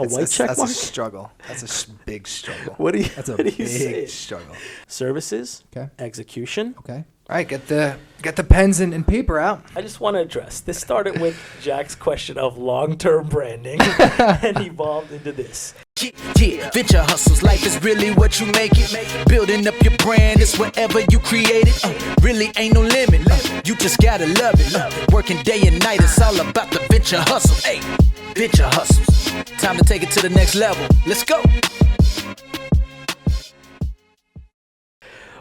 white check mark? That's a struggle. That's a big struggle. That's a big struggle. Services. Okay. Execution. Okay. All right, get the pens and paper out. I just want to address this. Started with Jack's question of long-term branding and evolved into this. Yeah, venture hustles, life is really what you make it. Building up your brand is whatever you create it. Really ain't no limit. You just gotta love it. Working day and night, it's all about the venture hustle. Hey, venture hustles. Time to take it to the next level. Let's go.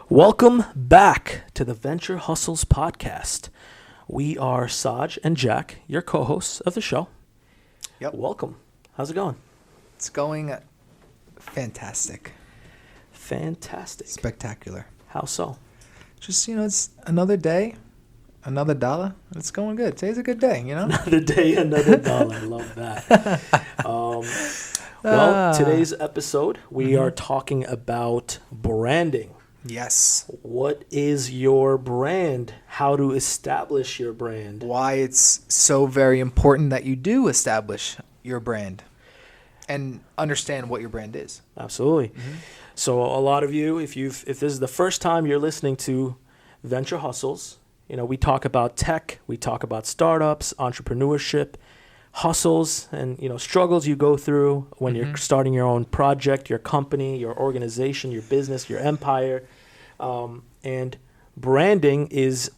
Welcome back to the Venture Hustles podcast. We are Saj and Jack, your co-hosts of the show. Yep. Welcome. How's it going? It's going fantastic. Fantastic. Spectacular. How so? Just, it's another day, another dollar. It's going good. Today's a good day, Another day, another dollar. I love that. Today's episode, we are talking about branding. Yes. What is your brand? How to establish your brand? Why it's so very important that you do establish your brand and understand what your brand is. Absolutely. Mm-hmm. So a lot of you, if this is the first time you're listening to Venture Hustles, we talk about tech, we talk about startups, entrepreneurship, hustles, and struggles you go through when you're starting your own project, your company, your organization, your business, your empire. And branding is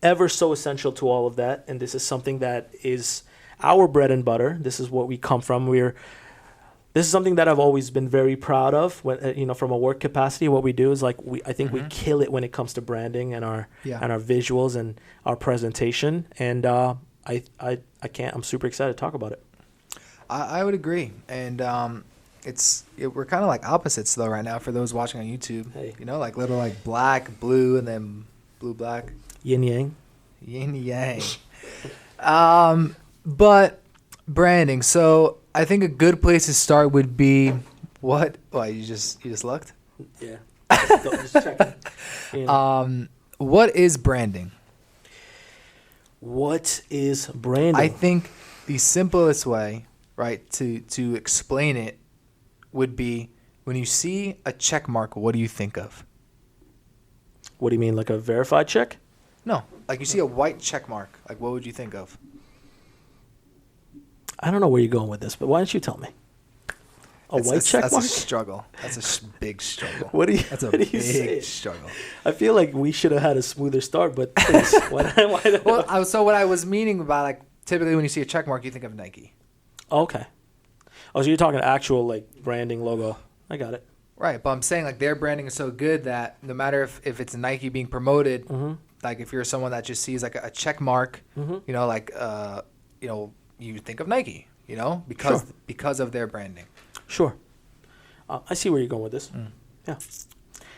ever so essential to all of that. And this is something that is our bread and butter. This is what we come from. This is something that I've always been very proud of. When from a work capacity, what we do is I think we kill it when it comes to branding and our visuals and our presentation. And I'm super excited to talk about it. I would agree. And we're kind of like opposites though right now for those watching on YouTube. Hey. Like little like black, blue, and then blue, black. Yin yang. Yin yang. But branding. So I think a good place to start would be what? Why you just looked? Yeah. Just checking. What is branding? What is branding? I think the simplest way, right, to explain it would be when you see a check mark, what do you think of? What do you mean, like a verified check? No, like you see a white check mark, like what would you think of? I don't know where you're going with this, but why don't you tell me? White check mark? That's a struggle. That's a big struggle. That's a big struggle. I feel like we should have had a smoother start, but please, why Well, so what I was meaning about, like, typically when you see a check mark, you think of Nike. Okay. Oh, so you're talking actual, like, branding logo. I got it. Right, but I'm saying, like, their branding is so good that no matter if it's Nike being promoted, like, if you're someone that just sees, like, a check mark, you think of Nike, because of their branding. Sure. I see where you're going with this. Yeah.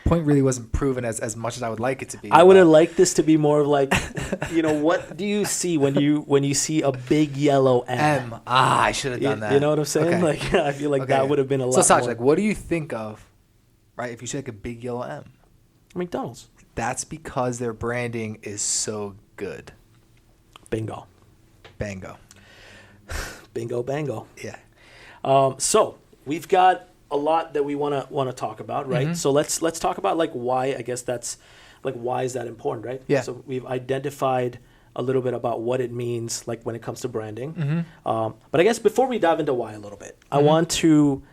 Point really wasn't proven as much as I would like it to be. I would have liked this to be more of like, what do you see when you see a big yellow M? I should have done that. You know what I'm saying? Okay. Like, I feel like that would have been a lot So, Saj, more. like, what do you think of, right, if you see like a big yellow M? McDonald's. That's because their branding is so good. Bingo. Bango. Bingo, bango. Yeah. So we've got a lot that we want to talk about, right? So let's talk about like why. I guess that's like why is that important, right? Yeah. So we've identified a little bit about what it means, like when it comes to branding. But I guess before we dive into why a little bit, I want to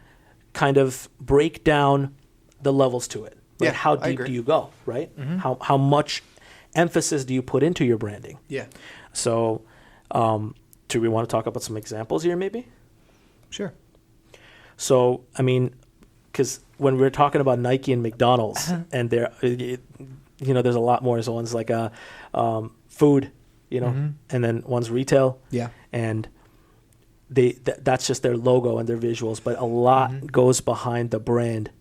kind of break down the levels to it. Like how deep do you go, right? How much emphasis do you put into your branding? Yeah. So, do we want to talk about some examples here, maybe? Sure. So, I mean, because when we're talking about Nike and McDonald's, and there's a lot more. So one's like food, and then one's retail. Yeah. And that's just their logo and their visuals. But a lot goes behind the brand,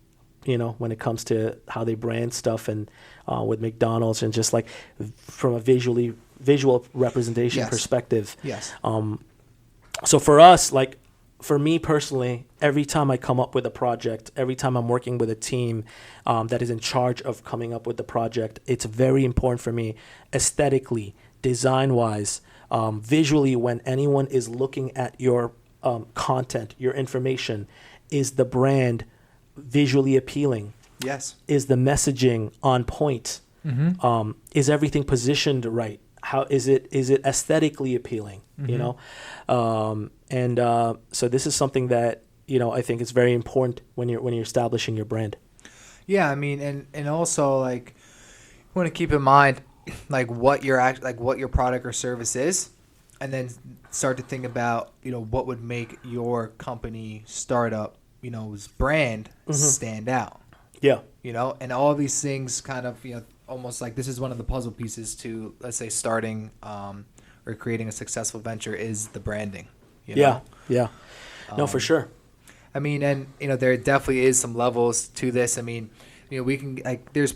when it comes to how they brand stuff, and with McDonald's, and just like from a visual representation perspective. Yes. So for us, like for me personally, every time I come up with a project, every time I'm working with a team that is in charge of coming up with the project, it's very important for me aesthetically, design-wise, visually, when anyone is looking at your content, your information? Is the brand visually appealing? Yes. Is the messaging on point? Is everything positioned right? How is it aesthetically appealing? You know, so this is something that, you know, I think is very important when you're establishing your brand. Yeah, I mean, and also like you want to keep in mind like what your product or service is, and then start to think about, you know, what would make your company, startup, you know, brand stand out. Yeah. You know, and all of these things kind of, you know, almost like this is one of the puzzle pieces to, let's say, starting or creating a successful venture is the branding. You know? Yeah. No, for sure. I mean, and, you know, there definitely is some levels to this. I mean, you know, we can, like, there's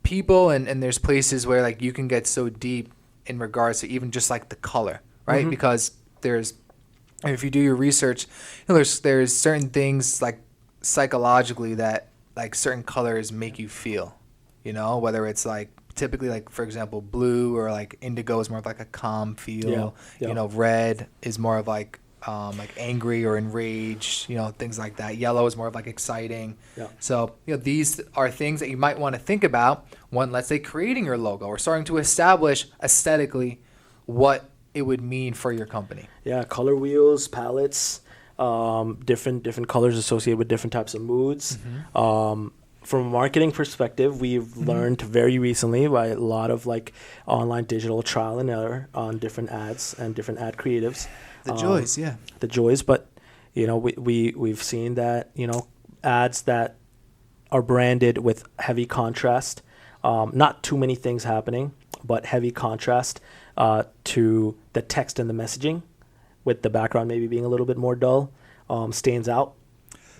people and there's places where, like, you can get so deep in regards to even just, like, the color, right? Because if you do your research, you know, there's certain things, like, psychologically that, like, certain colors make you feel, you know, whether it's, like, typically, like, for example, blue or, like, indigo is more of, like, a calm feel. Yeah. You know, red is more of, like angry or enraged, you know, things like that. Yellow is more of like exciting. Yeah. So, you know, these are things that you might want to think about when, let's say, creating your logo or starting to establish aesthetically what it would mean for your company. Yeah, color wheels, palettes, different colors associated with different types of moods. From a marketing perspective, we've learned very recently by a lot of like online digital trial and error on different ads and different ad creatives. The joys, the joys. But, you know, we've seen that, you know, ads that are branded with heavy contrast, not too many things happening, but heavy contrast to the text and the messaging, with the background maybe being a little bit more dull, stands out.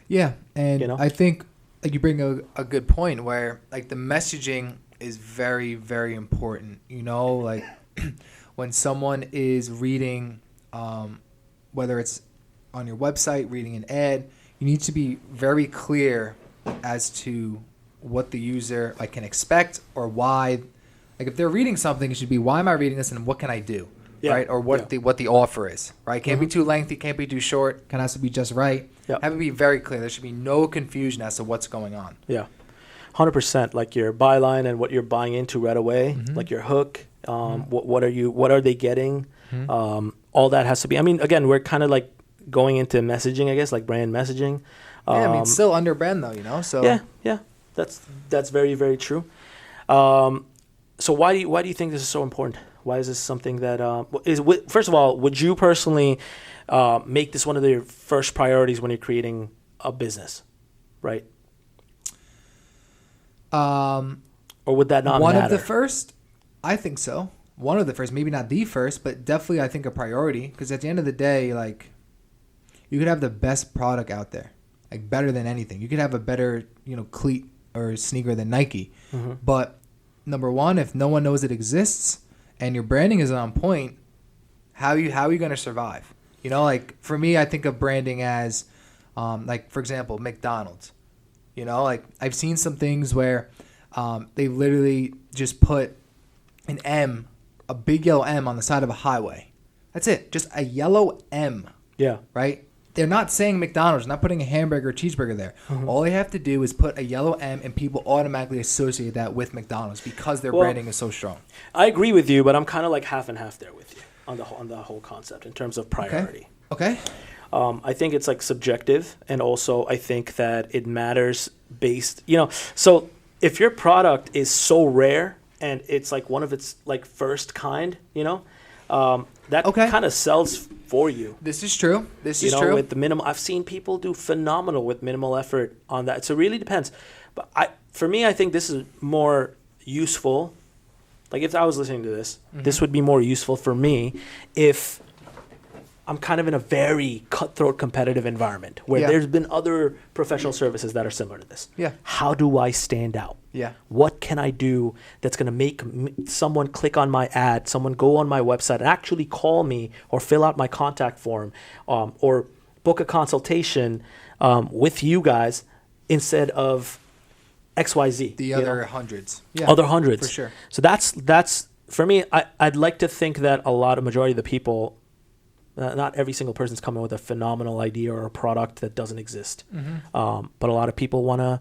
Yeah, and you know? I think like you bring a good point where like the messaging is very, very important. You know, like when someone is reading, whether it's on your website, reading an ad, you need to be very clear as to what the user like can expect or why. Like if they're reading something, it should be, why am I reading this and what can I do? Yeah. Right? Or what the offer is, right? Can't be too lengthy, can't be too short, kind of has to be just right. Yep. Have it be very clear. There should be no confusion as to what's going on. Yeah, 100%. Like your byline and what you're buying into right away, like your hook. What are they getting? All that has to be. I mean, again, we're kind of like going into messaging, I guess, like brand messaging. Yeah, I mean, it's still under brand though, you know. So yeah, that's very, very true. So why do you think this is so important? Why is this something that first of all, would you personally make this one of your first priorities when you're creating a business, right? Or would that not one matter? of the first? I think so. One of the first, maybe not the first, but definitely I think a priority. Because at the end of the day, like you could have the best product out there, like better than anything. You could have a better, you know, cleat or sneaker than Nike, but number one, if no one knows it exists and your branding is on point, how are you going to survive? You know, like for me, I think of branding as, like for example, McDonald's. You know, like I've seen some things where they literally just put an M, a big yellow M on the side of a highway. That's it, just a yellow M. Yeah. Right? They're not saying McDonald's, not putting a hamburger or cheeseburger there. All they have to do is put a yellow M and people automatically associate that with McDonald's because their branding is so strong. I agree with you, but I'm kind of like half and half there with you on the whole concept in terms of priority. Okay. I think it's like subjective, and also I think that it matters based, you know, so if your product is so rare and it's like one of its like first kind, you know, that kind of sells for you. This is true. You know, with the minimal, I've seen people do phenomenal with minimal effort on that. So it really depends. But for me, I think this is more useful. Like if I was listening to this, this would be more useful for me if I'm kind of in a very cutthroat competitive environment where there's been other professional services that are similar to this. Yeah. How do I stand out? Yeah. What can I do that's going to make someone click on my ad, someone go on my website and actually call me or fill out my contact form or book a consultation with you guys instead of XYZ? The other hundreds. Yeah. Other hundreds. For sure. So that's for me, I'd like to think that a majority of the people not every single person's coming with a phenomenal idea or a product that doesn't exist. But a lot of people want to,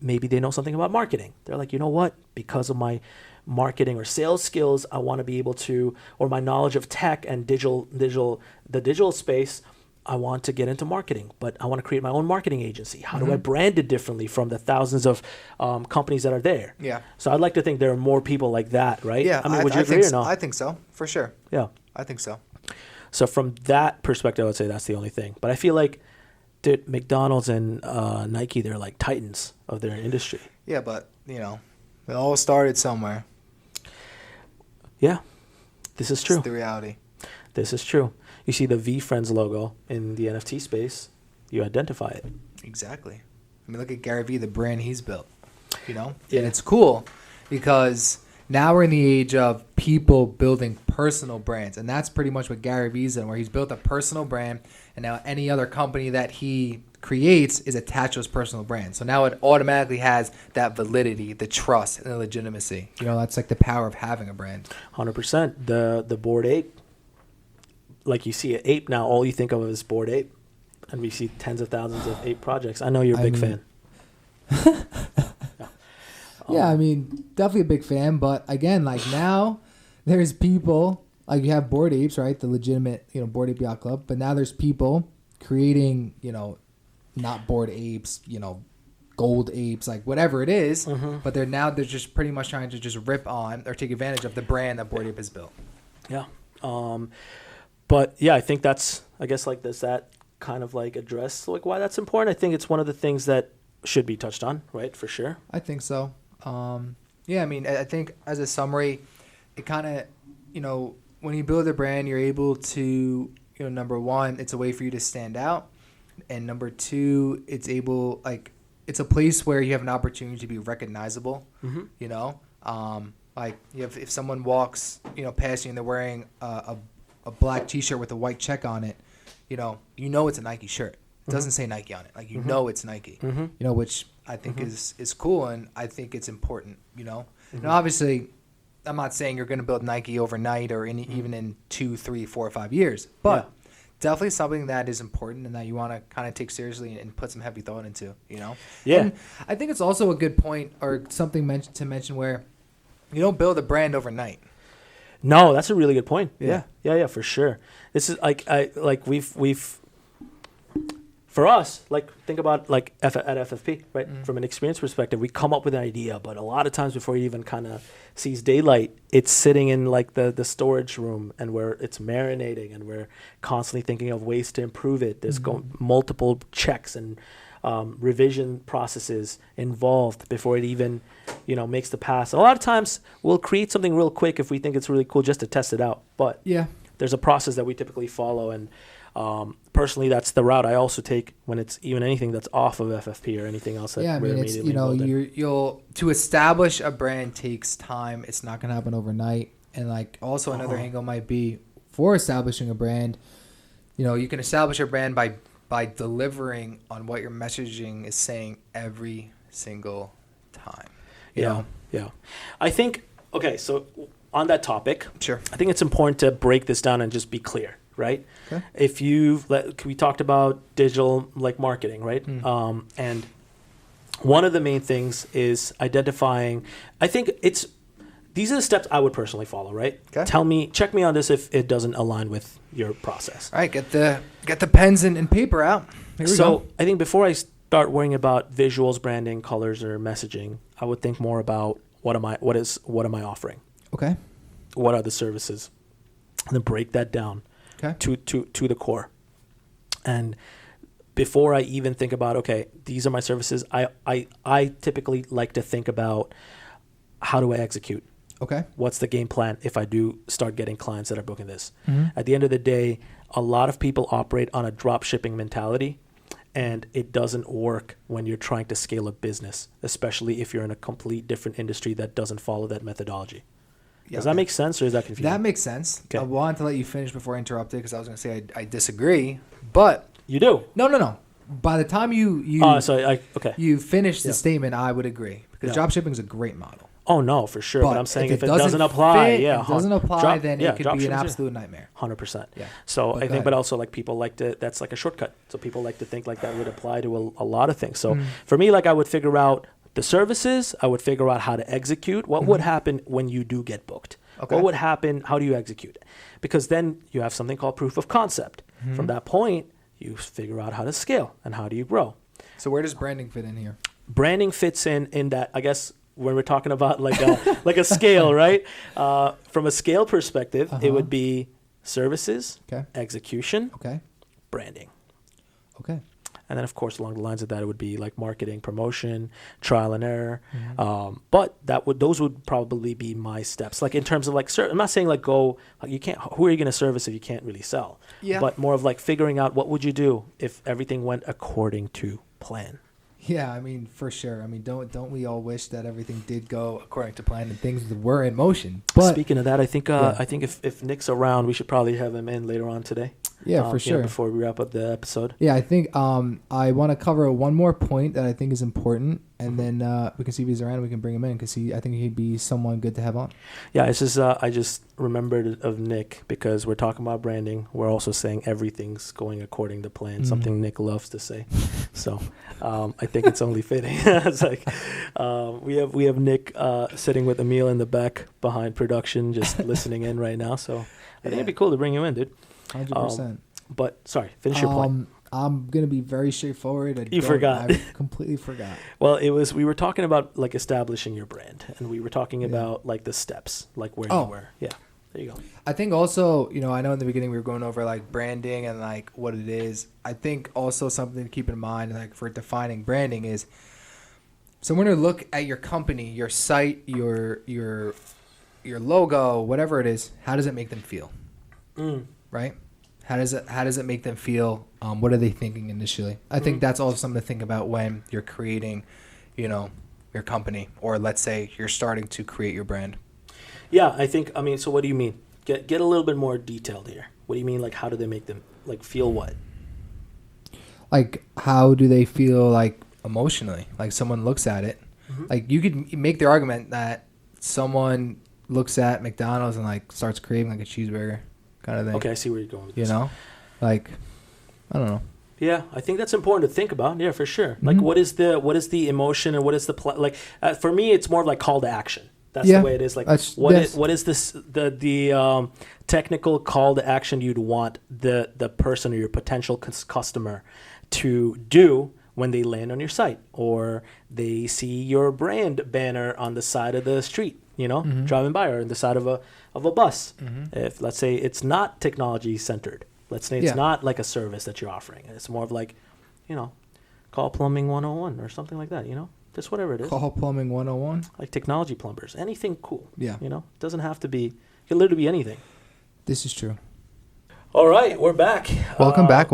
maybe they know something about marketing. They're like, you know what? Because of my marketing or sales skills, I want to be able to, or my knowledge of tech and the digital space, I want to get into marketing, but I want to create my own marketing agency. How do I brand it differently from the thousands of companies that are there? Yeah. So I'd like to think there are more people like that, right? Yeah. I mean, would you agree or not? I think so, for sure. Yeah. I think so. So from that perspective, I would say that's the only thing. But I feel like, dude, McDonald's and Nike, they're like titans of their industry. Yeah, but, it all started somewhere. Yeah. This is true. It's the reality. This is true. You see the VFriends logo in the NFT space, you identify it. Exactly. I mean, look at Gary Vee, the brand he's built, Yeah. And it's cool because now we're in the age of people building personal brands. And that's pretty much what Gary Vee's done, where he's built a personal brand. And now any other company that he creates is attached to his personal brand. So now it automatically has that validity, the trust, and the legitimacy. That's like the power of having a brand. 100%. The Bored Ape. Like you see an ape now, all you think of is Bored Ape. And we see tens of thousands of ape projects. I know you're a big fan. Yeah, I mean, definitely a big fan. But again, like now there's people, like you have Bored Apes, right? The legitimate, Bored Ape Yacht Club. But now there's people creating, not Bored Apes, gold apes, like whatever it is. But they're just pretty much trying to just rip on or take advantage of the brand that Bored Ape has built. Yeah. But yeah, I think does that kind of like address like why that's important? I think it's one of the things that should be touched on, right? For sure. I think so. Yeah, I mean, I think as a summary, it kind of, when you build a brand, you're able to, number one, it's a way for you to stand out. And number two, it's a place where you have an opportunity to be recognizable, like if someone walks, past you and they're wearing a black T-shirt with a white check on it, it's a Nike shirt. It doesn't say Nike on it. Like, it's Nike, which I think is cool. And I think it's important, Now, obviously, I'm not saying you're going to build Nike overnight or even in 2, 3, 4, or 5 years, but definitely something that is important and that you want to kind of take seriously and put some heavy thought into, Yeah. And I think it's also a good point or something to mention where you don't build a brand overnight. No, that's a really good point. Yeah, for sure. This is we've for us, like think about like at FFP, right? From an experience perspective, we come up with an idea, but a lot of times before it even kind of sees daylight, it's sitting in like the storage room and where it's marinating and we're constantly thinking of ways to improve it. There's multiple checks and revision processes involved before it even, makes the pass. A lot of times we'll create something real quick if we think it's really cool just to test it out. But there's a process that we typically follow. And personally, that's the route I also take when it's even anything that's off of FFP or anything else. That it's, to establish a brand takes time. It's not going to happen overnight. And like also another angle might be for establishing a brand, you can establish a brand by delivering on what your messaging is saying every single time. Yeah. I think, okay, so on that topic, sure. I think it's important to break this down and just be clear, right? Okay. If we talked about digital like marketing, right? And one of the main things is identifying, I think these are the steps I would personally follow, right? Okay. Check me on this if it doesn't align with your process. All right, get the pens and paper out. Here we go. I think before I start worrying about visuals, branding, colors, or messaging, I would think more about what am I offering? Okay. What are the services? And then break that down to the core. And before I even think about, okay, these are my services, I typically like to think about how do I execute? Okay. What's the game plan if I do start getting clients that are booking this? At the end of the day, a lot of people operate on a drop shipping mentality, and it doesn't work when you're trying to scale a business, especially if you're in a complete different industry that doesn't follow that methodology. Does that make sense, or is that confusing? That makes sense. Okay. I wanted to let you finish before I interrupted because I was going to say I disagree, but you do. No. By the time you finish the statement, I would agree because drop shipping is a great model. Oh no, for sure. But I'm saying if it doesn't apply, drop, then it could be an absolute nightmare. 100%. Yeah. So I think, but also like people like to, that's like a shortcut. So people like to think like that would apply to a lot of things. So for me, like I would figure out the services. I would figure out how to execute. What would happen when you do get booked? Okay. What would happen? How do you execute it? Because then you have something called proof of concept. From that point, you figure out how to scale and how do you grow. So where does branding fit in here? Branding fits in that, I guess, when we're talking about like a scale, right? From a scale perspective, it would be services, execution, branding. Okay. And then, of course, along the lines of that, it would be like marketing, promotion, trial and error. But those would probably be my steps. Like in terms of like, I'm not saying like go, like you can't, who are you going to service if you can't really sell? Yeah. But more of like figuring out what would you do if everything went according to plan? Yeah, I mean, for sure. I mean, don't we all wish that everything did go according to plan and things were in motion? But speaking of that, I think if Nick's around, we should probably have him in later on today. Yeah, for sure. Before we wrap up the episode. Yeah, I think I want to cover one more point that I think is important, and then we can see if he's around. We can bring him in because I think he'd be someone good to have on. Yeah, it's just I just remembered of Nick because we're talking about branding. We're also saying everything's going according to plan. Something Nick loves to say. So I think it's only fitting. It's like we have Nick sitting with Emil in the back behind production, just listening in right now. So I think it'd be cool to bring you in, dude. 100%. But sorry, finish your point. I'm gonna be very straightforward. You forgot. I completely forgot. Well, we were talking about like establishing your brand, and we were talking about like the steps, like where you were. Yeah, there you go. I think also, I know in the beginning we were going over like branding and like what it is. I think also something to keep in mind, like for defining branding, is someone to look at your company, your site, your logo, whatever it is. How does it make them feel? Right? How does it make them feel? What are they thinking initially? I think that's also something to think about when you're creating, your company, or let's say you're starting to create your brand. Yeah, I mean, so what do you mean? Get a little bit more detailed here. What do you mean? Like, how do they make them like feel what? Like, how do they feel like emotionally? Like someone looks at it. Like you could make the argument that someone looks at McDonald's and like starts craving like a cheeseburger. Kind of thing. Okay, I see where you're going with this. Like, I don't know. Yeah, I think that's important to think about. Yeah, for sure. Like, what is the emotion and what is the like? For me, it's more of like call to action. That's the way it is. Like, what is this the technical call to action you'd want the person or your potential customer to do when they land on your site or they see your brand banner on the side of the street? Driving by or on the side of a bus. If let's say it's not technology centered, let's say it's not like a service that you're offering. It's more of like, call plumbing 101 or something like that. Just whatever it is. Call plumbing 101. Like technology plumbers, anything cool. Yeah. It doesn't have to be. It can literally be anything. This is true. All right, we're back. Welcome back.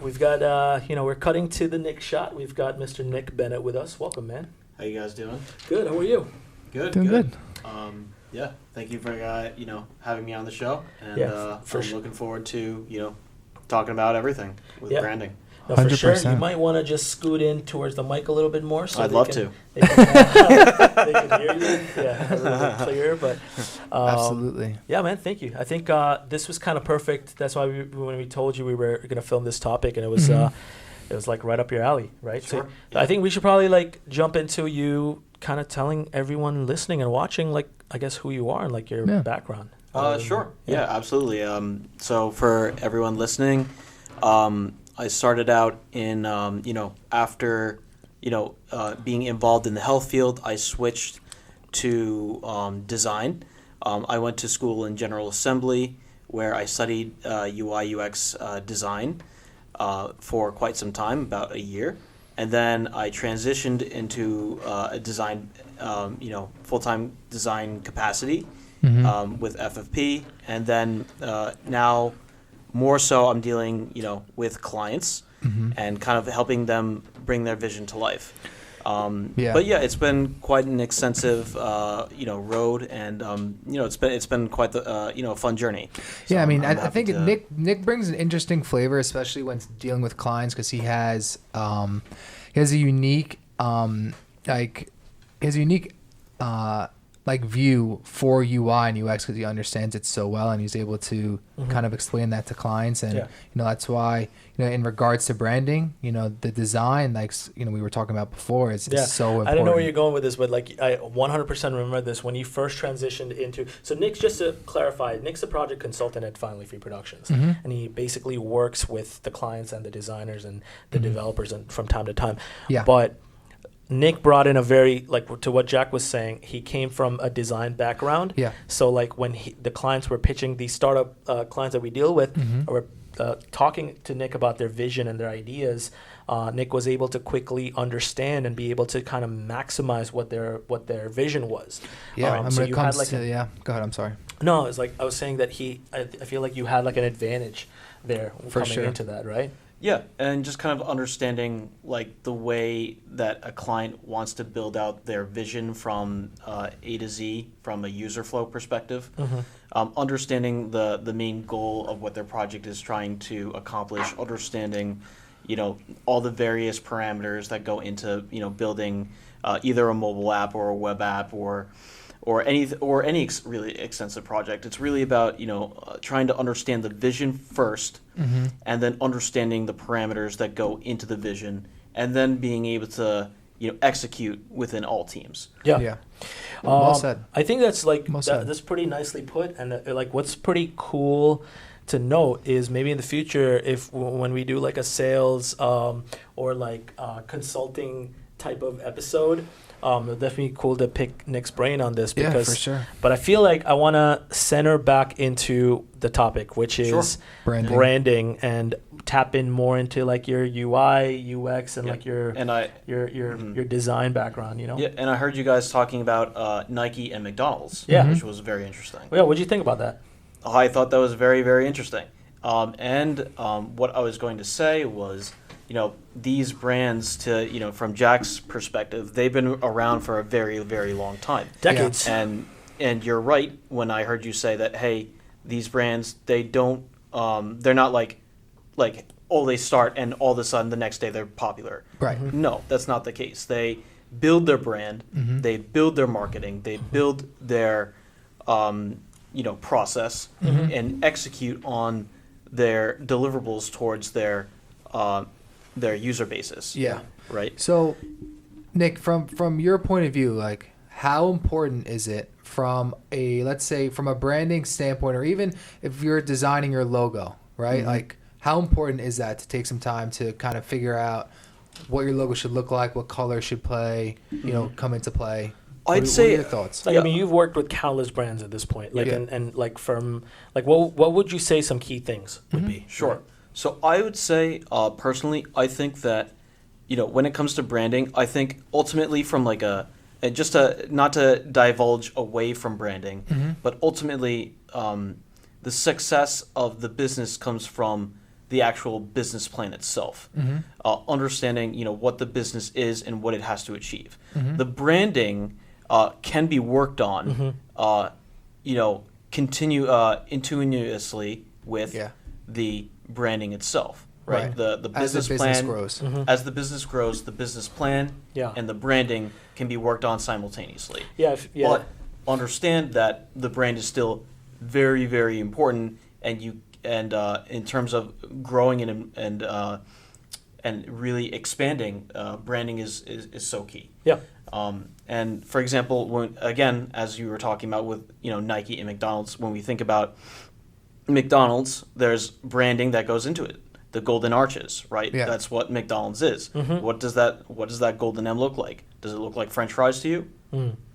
We've got we're cutting to the Nick shot. We've got Mr. Nick Bennett with us. Welcome, man. How you guys doing? Good. How are you? Good. Doing good. Yeah, thank you for having me on the show, and I'm looking forward to talking about everything with branding. No, for 100%. Sure. You might want to just scoot in towards the mic a little bit more. So I'd love to. They can hear you. Yeah, a little bit clearer. But absolutely. Yeah, man. Thank you. I think this was kind of perfect. That's why when we told you we were going to film this topic, and it was it was like right up your alley, right? Sure. So I think we should probably like jump into you kind of telling everyone listening and watching, like, I guess who you are and like your background. Sure. Yeah, absolutely. So for everyone listening, I started out in, after, being involved in the health field, I switched to design. I went to school in General Assembly where I studied UI UX design for quite some time, about a year. And then I transitioned into a design, full-time design capacity with FFP. And then now more so I'm dealing, with clients and kind of helping them bring their vision to life. But yeah, it's been quite an extensive, road, and it's been quite the fun journey. So yeah, I mean, I think Nick brings an interesting flavor, especially when dealing with clients, because he has a unique like view for UI and UX because he understands it so well, and he's able to kind of explain that to clients. And that's why in regards to branding, the design, like we were talking about before, is so important. I don't know where you're going with this, but like I 100% remember this when you first transitioned into. So Nick's, just to clarify, Nick's a project consultant at Finally Free Productions, and he basically works with the clients and the designers and the developers and from time to time. Yeah. But Nick brought in a very, like to what Jack was saying, he came from a design background. Yeah. So like when the clients were pitching, these startup clients that we deal with, were talking to Nick about their vision and their ideas, Nick was able to quickly understand and be able to kind of maximize what their vision was. Yeah. So when you it comes had like to, go ahead. I'm sorry. No, it's like I was saying that I feel like you had like an advantage there coming into that, right? Yeah, and just kind of understanding like the way that a client wants to build out their vision from A to Z from a user flow perspective, understanding the main goal of what their project is trying to accomplish, understanding all the various parameters that go into building either a mobile app or a web app or any really extensive project. It's really about trying to understand the vision first, and then understanding the parameters that go into the vision, and then being able to execute within all teams. Yeah. Well said. I think that's like that's pretty nicely put, and like what's pretty cool to note is maybe in the future when we do like a sales or like consulting type of episode. It'll definitely be cool to pick Nick's brain on this because, for sure. But I feel like I want to center back into the topic, which is branding, and tap in more into like your UI, UX, and like your design background. Yeah, and I heard you guys talking about Nike and McDonald's, which was very interesting. Yeah, what did you think about that? I thought that was very, very interesting. And what I was going to say was, these brands from Jack's perspective, they've been around for a very, very long time. Decades. And you're right when I heard you say that, hey, these brands, they don't, they're not like, they start and all of a sudden the next day they're popular. Right. No, that's not the case. They build their brand, they build their marketing, they build their, process and execute on their deliverables towards their user basis. Yeah. Right. So, Nick, from your point of view, like how important is it from let's say from a branding standpoint, or even if you're designing your logo, right? Like how important is that to take some time to kind of figure out what your logo should look like, what color should come into play? I'd say, what are your thoughts? Like, I mean, you've worked with countless brands at this point. Like, and like from like, what would you say some key things would be? Sure. Right. So I would say, personally, I think that, when it comes to branding, I think ultimately from like not to divulge away from branding, but ultimately the success of the business comes from the actual business plan itself. Understanding, what the business is and what it has to achieve. The branding can be worked on, continuously with the branding itself, right? The business plan grows. As the business grows, the business plan and the branding can be worked on simultaneously. But understand that the brand is still very, very important, and in terms of growing and really expanding, branding is so key. Yeah. And for example, as you were talking about with Nike and McDonald's, when we think about McDonald's, there's branding that goes into it. The golden arches, right? Yeah. That's what McDonald's is. What does that golden M look like? Does it look like French fries to you?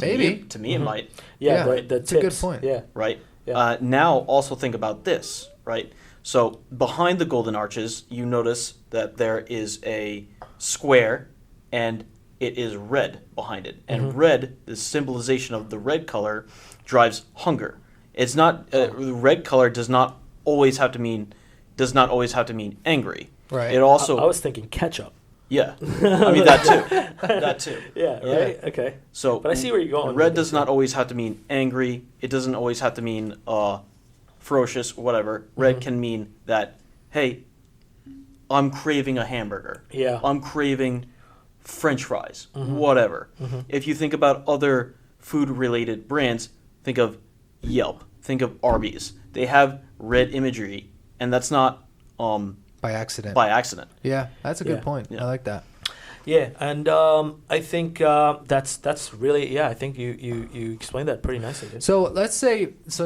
Maybe. To me, it might. Yeah, that's a good point. Yeah. Right? Yeah. Now, also think about this, right? So behind the golden arches, you notice that there is a square, and it is red behind it. And red, the symbolization of the red color, drives hunger. It's not red color does not always have to mean angry. Right. It also I was thinking ketchup. Yeah. I mean that too. Yeah. Right. Okay. So, but I see where you're going. Red does not always have to mean angry. It doesn't always have to mean ferocious. Whatever. Red can mean that, hey, I'm craving a hamburger. Yeah. I'm craving French fries. Whatever. If you think about other food-related brands, think of Yelp, think of Arby's. They have red imagery, and that's not by accident. by accident. Yeah, that's a good point. Yeah. I like that. Yeah, and I think that's really, yeah, I think you explained that pretty nicely, dude. So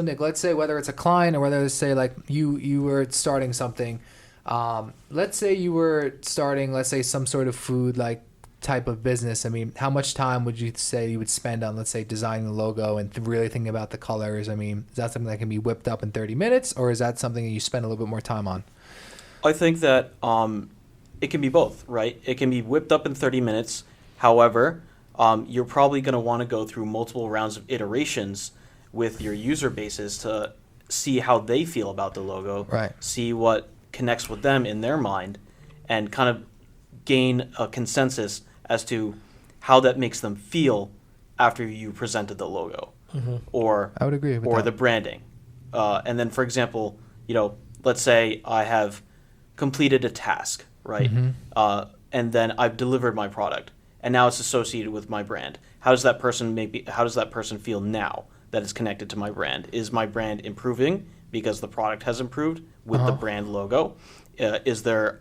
Nick, let's say whether it's a client or whether it's say like you were starting something, let's say you were starting, let's say some sort of food like type of business. I mean, how much time would you say you would spend on, let's say, designing the logo and really thinking about the colors? I mean, is that something that can be whipped up in 30 minutes, or is that something that you spend a little bit more time on? I think that it can be both, right? It can be whipped up in 30 minutes. However, you're probably going to want to go through multiple rounds of iterations with your user bases to see how they feel about the logo, right? See what connects with them in their mind, and kind of gain a consensus as to how that makes them feel after you presented the logo, or I would agree with or that. the branding. And then, for example, let's say I have completed a task, right? And then I've delivered my product, and now it's associated with my brand. How does that person feel now that it's connected to my brand? Is my brand improving because the product has improved with the brand logo? Is there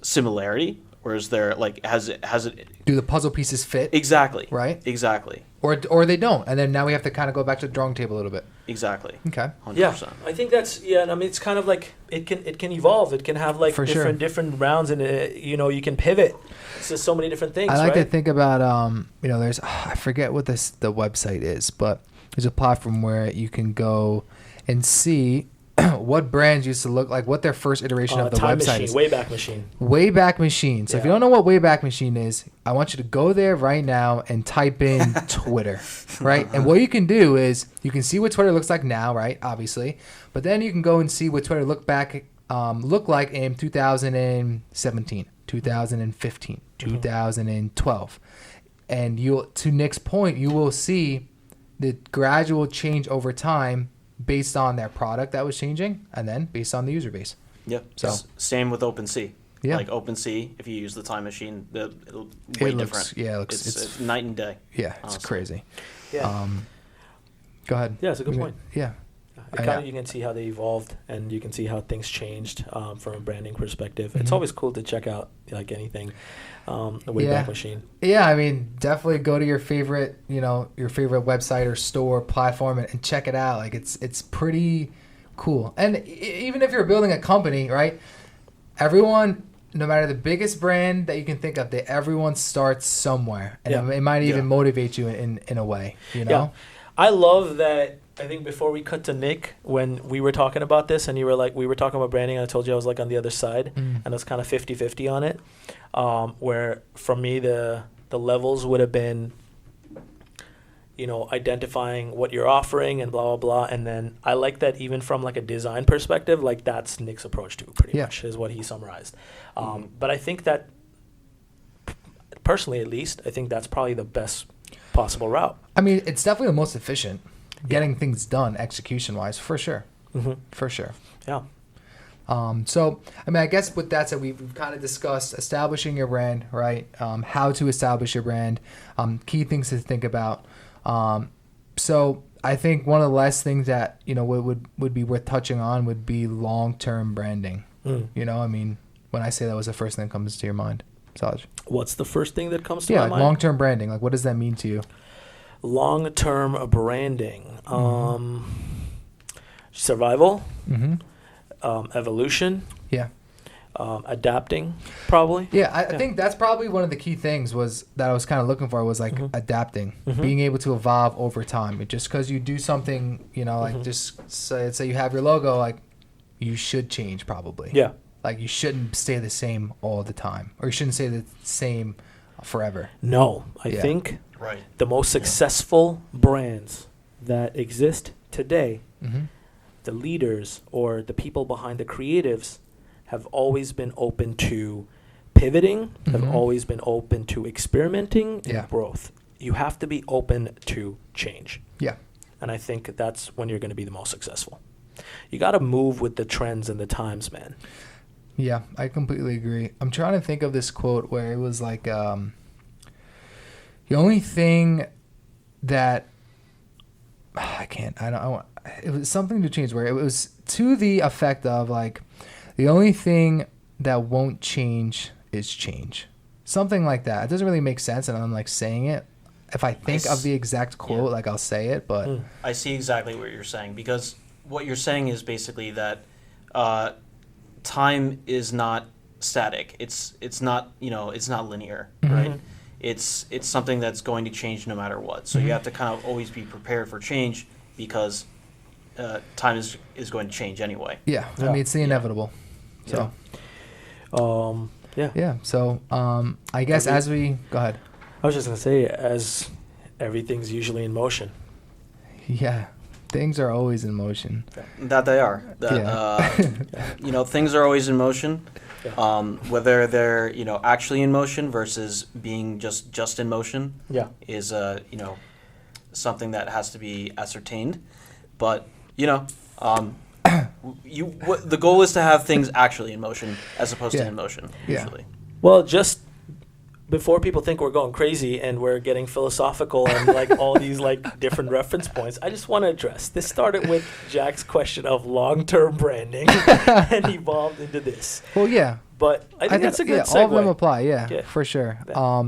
similarity, or is there has it do the puzzle pieces fit? Exactly. Right? Exactly. Or they don't, and then now we have to kind of go back to the drawing table a little bit. Exactly. Okay. 100%. Yeah, I think that's, yeah. I mean, it's kind of like it can evolve. It can have like For sure. different rounds, and you can pivot. It's just so many different things. I like right? to think about there's I forget what the website is, but there's a platform where you can go and see what brands used to look like, what their first iteration of the time website machine, is. Wayback Machine. Wayback Machine. So if you Yeah. don't know what Wayback Machine is, I want you to go there right now and type in Twitter, right? And what you can do is you can see what Twitter looks like now, right? Obviously, but then you can go and see what Twitter looked like in 2017, 2015, 2012, and to Nick's point, you will see the gradual change over time based on their product that was changing, and then based on the user base. Yeah. So- Same with OpenSea. Yeah. Like OpenSea, if you use the time machine, it'll It way looks- different. yeah, it looks- it's night and day. Yeah, it's Honestly. crazy. Yeah, Go ahead. yeah, it's a good point. Yeah. You can see how they evolved, and you can see how things changed from a branding perspective. It's Mhm. always cool to check out like anything, the Wayback Yeah. Machine. Yeah, I mean, definitely go to your favorite website or store platform and check it out. Like it's pretty cool. And even if you're building a company, right? Everyone, no matter the biggest brand that you can think of, everyone starts somewhere, and Yeah. it might even Yeah. motivate you in a way. You know. Yeah. I love that. I think before we cut to Nick, when we were talking about this, and you were like, we were talking about branding, and I told you I was like on the other side, and I was kind of 50-50 on it. Where for me, the levels would have been, identifying what you're offering and blah, blah, blah. And then I like that even from like a design perspective, like that's Nick's approach to it pretty Yeah. much is what he summarized. But I think that, personally at least, I think that's probably the best possible route. I mean, it's definitely the most efficient getting things done execution wise, for sure. Mm-hmm. For sure. Yeah. So, I mean, I guess with that said, we've kind of discussed establishing your brand, right? How to establish your brand, key things to think about. So I think one of the last things that, would be worth touching on would be long-term branding. I mean, when I say that, was the first thing that comes to your mind, Saj? What's the first thing that comes to Yeah, my like mind? long-term branding. Like, what does that mean to you? Long-term branding. Survival, evolution, Yeah. adapting, probably. Yeah, I think that's probably one of the key things was that I was kind of looking for was like adapting, being able to evolve over time. Just because you do something, like just say you have your logo, like you should change probably. Yeah. Like you shouldn't stay the same all the time, or you shouldn't stay the same forever. No, I Yeah. think Right. the most successful brands that exist today, the leaders or the people behind the creatives, have always been open to pivoting, have always been open to experimenting and Yeah. growth. You have to be open to change. Yeah. And I think that's when you're going to be the most successful. You got to move with the trends and the times, man. Yeah, I completely agree. I'm trying to think of this quote where it was like, the only thing that I can't. I don't. I want, it was something to change where it was to the effect of like, the only thing that won't change is change. Something like that. It doesn't really make sense, and I'm like saying it. If I think of the exact quote, like I'll say it, but I see exactly what you're saying, because what you're saying is basically that time is not static. It's not, it's not linear, right? It's something that's going to change no matter what. So you have to kind of always be prepared for change, because time is going to change anyway. yeah. I mean, it's the inevitable. So Yeah. So I guess as we go ahead. I was just going to say, as everything's usually in motion. Yeah. Things are always in motion. That they are. Things are always in motion. Whether they're actually in motion versus being just in motion. Is something that has to be ascertained. But the goal is to have things actually in motion as opposed to in motion. Usually. Well, just before people think we're going crazy and we're getting philosophical and like all these like different reference points, I just want to address this. Started with Jack's question of long-term branding and evolved into this. Well, yeah. But I think that's a good segue. All of them apply, for sure. Yeah.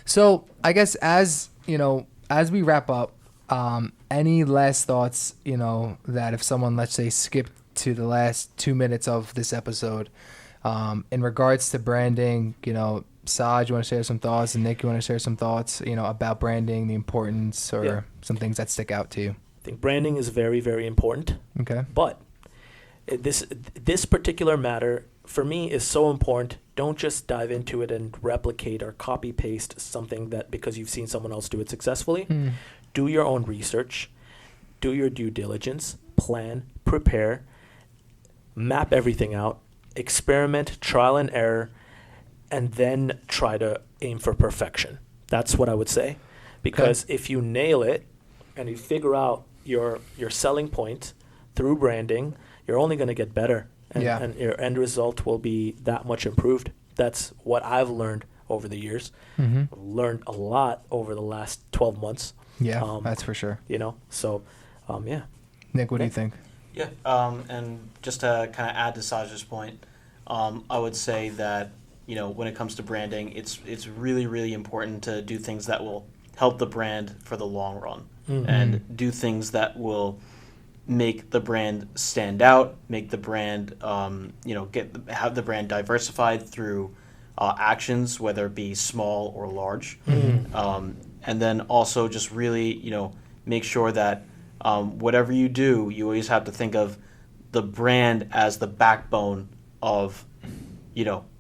So I guess as we wrap up, any last thoughts, that if someone, let's say, skipped to the last 2 minutes of this episode, in regards to branding, Saj, you want to share some thoughts, and Nick, you want to share some thoughts, about branding, the importance, or some things that stick out to you? I think branding is very, very important. Okay. But this particular matter, for me, is so important. Don't just dive into it and replicate or copy paste something that because you've seen someone else do it successfully. Do your own research. Do your due diligence. Plan, prepare, map everything out, experiment, trial and error, and then try to aim for perfection. That's what I would say. Because if you nail it and you figure out your selling point through branding, you're only going to get better. And your end result will be that much improved. That's what I've learned over the years. I've learned a lot over the last 12 months. Yeah, that's for sure. So, yeah. Nick, what do you think? Yeah, and just to kind of add to Saj's point, I would say that, when it comes to branding, it's really, really important to do things that will help the brand for the long run, and do things that will make the brand stand out, make the brand, have the brand diversified through actions, whether it be small or large, and then also just really, make sure that whatever you do, you always have to think of the brand as the backbone of,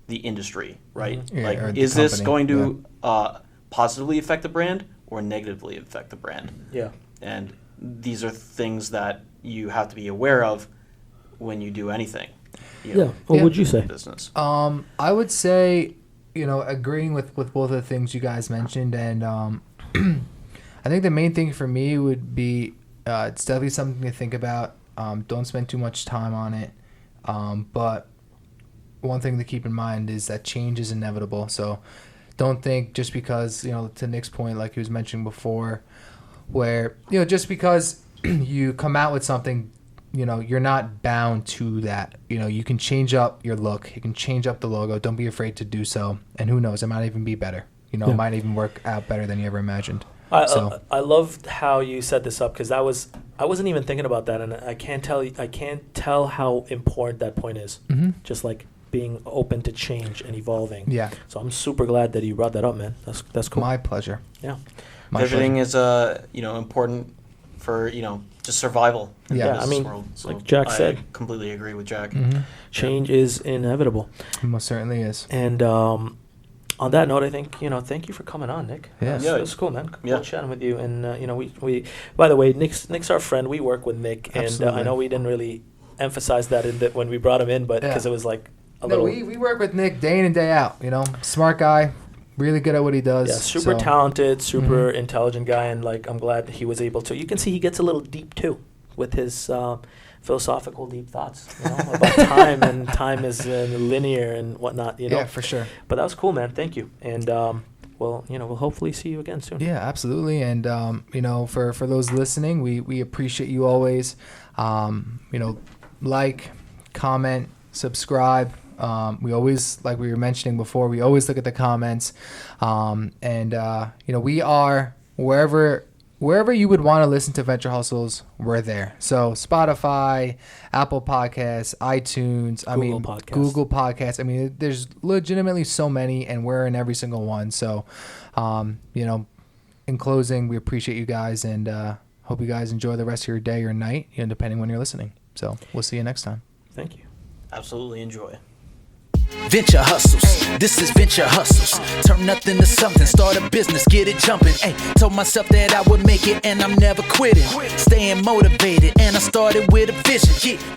the industry, right? Yeah, is this going to positively affect the brand or negatively affect the brand? Yeah. And these are things that you have to be aware of when you do anything. What would you say? Business. I would say, agreeing with both of the things you guys mentioned, and I think the main thing for me would be it's definitely something to think about. Don't spend too much time on it, but one thing to keep in mind is that change is inevitable. So don't think just because, to Nick's point, like he was mentioning before, where, just because you come out with something, you're not bound to that. You can change up your look. You can change up the logo. Don't be afraid to do so. And who knows, it might even be better. It might even work out better than you ever imagined. I loved how you set this up, because I wasn't even thinking about that, and I can't tell how important that point is. Just like being open to change and evolving. Yeah. So I'm super glad that you brought that up, man. That's cool. My pleasure. Yeah. Pivoting is important for just survival in the business world. So like Jack said, I completely agree with Jack. Change is inevitable. It most certainly is. And on that note, I think thank you for coming on, Nick. Yes. Yeah, it's cool, man. Cool chatting with you. And we by the way, Nick's our friend. We work with Nick, and I know we didn't really emphasize that when we brought him in, but because it was like we work with Nick day in and day out. Smart guy, really good at what he does. Yeah, super talented, super intelligent guy, and I'm glad he was able to. You can see he gets a little deep too with his philosophical deep thoughts about time, and time is linear and whatnot. Yeah, for sure. But that was cool, man. Thank you, and we'll hopefully see you again soon. Yeah, absolutely. And, for those listening, we appreciate you always. Like, comment, subscribe. We always, like we were mentioning before, we always look at the comments. We are wherever you would want to listen to Venture Hustles, we're there. So Spotify, Apple Podcasts, iTunes, Google Podcasts. I mean, there's legitimately so many, and we're in every single one. So, in closing, we appreciate you guys, and hope you guys enjoy the rest of your day or night, depending when you're listening. So we'll see you next time. Thank you. Absolutely enjoy. Venture hustles, this is venture hustles. Turn nothing to something, start a business, get it jumping. Ay, told myself that I would make it and I'm never quitting. Staying motivated and I started with a vision. Yeah.